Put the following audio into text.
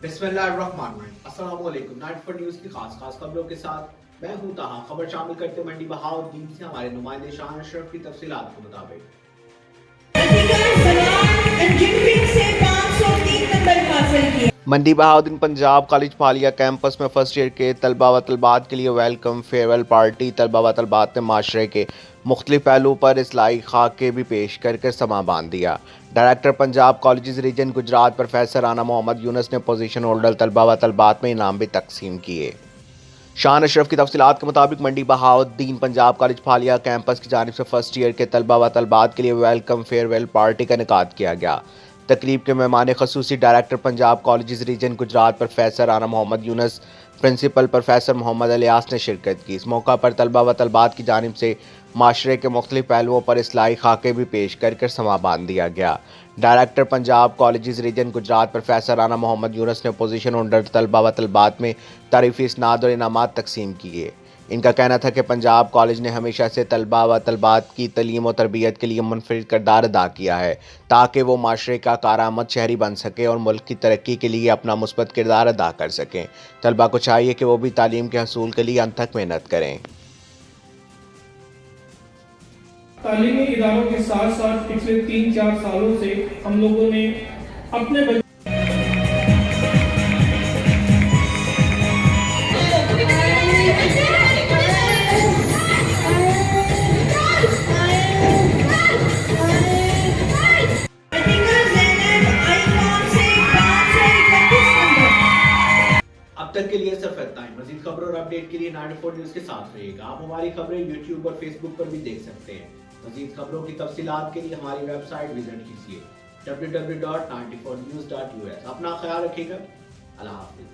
बिस्मिल्लाहिर्रहमानिर्रहीम। अस्सलाम वालेकुम। 94 न्यूज़ की खास खबरों के साथ मैं हूं ताहा। खबर शामिल करते मंडी बहाउद्दीन से हमारे नुमाइंदे शान अशरफ की तफसीलात के मुताबिक मंडी बहाउद्दीन पंजाब कॉलेज फालिया कैंपस में फर्स्ट ईयर के तलबा व तलबात के लिए वेलकम फेयरवेल पार्टी। तलबा व तलबात ने माशरे के मुख्तलिफ पहलू पर इस्लाही खाके भी पेश कर समा बांध दिया। Director Punjab college region Gujrat professor Rana Muhammad Yunus ने पोजीशन होल्डर तलबा व तलबात में इनाम भी तकसीम किए। शान अशरफ की तफसीलात के मुताबिक मंडी बहाउद्दीन पंजाब कॉलेज फालिया कैंपस की जानिब से फर्स्ट ईयर के तलबा व तलबात के लिए वेलकम फेयरवेल पार्टी का इनेकाद किया गया। तकरीब के मेहमान खसूसी director Punjab college region Gujrat professor Rana Muhammad Yunus, principal professor Muhammad Ilyas ने शिरकत की। इस मौका पर तलबा व तलबात की जानिब से माशरे के मुख्तलिफ पहलुओं पर इस्लाही खाके भी पेश कर समा बांध दिया गया। Director Punjab college region Gujrat professor Rana Muhammad Yunus ने पोजीशन होल्डर तलबा व तलबात में तारीफी इसनाद और इनामात तकसीम किए। इनका कहना था कि पंजाब कॉलेज ने हमेशा से तलबा व तलबात की तलीम और तरबियत के लिए मुनफरिद किरदार अदा किया है ताकि वो माशरे का कारआमद शहरी बन सके और मुल्क की तरक्की के लिए अपना मुस्बत किरदार अदा कर सकें। तलबा को चाहिए कि वो भी तालीम के हसूल के लिए अनथक मेहनत करें। तालीमी इदारों के साथ साथ पिछले 3-4 सालों से हम लोगों ने अपने अब तक के लिए सिर्फ इतना ही। मजीद खबरों और अपडेट के लिए 94 न्यूज़ के साथ रहिएगा। आप हमारी खबरें यूट्यूब और फेसबुक पर भी देख सकते हैं। मजीद खबरों की तफसीलात के लिए हमारी वेबसाइट विजिट कीजिए www.94news.us। अपना ख्याल रखिएगा। अल्लाह हाफिज।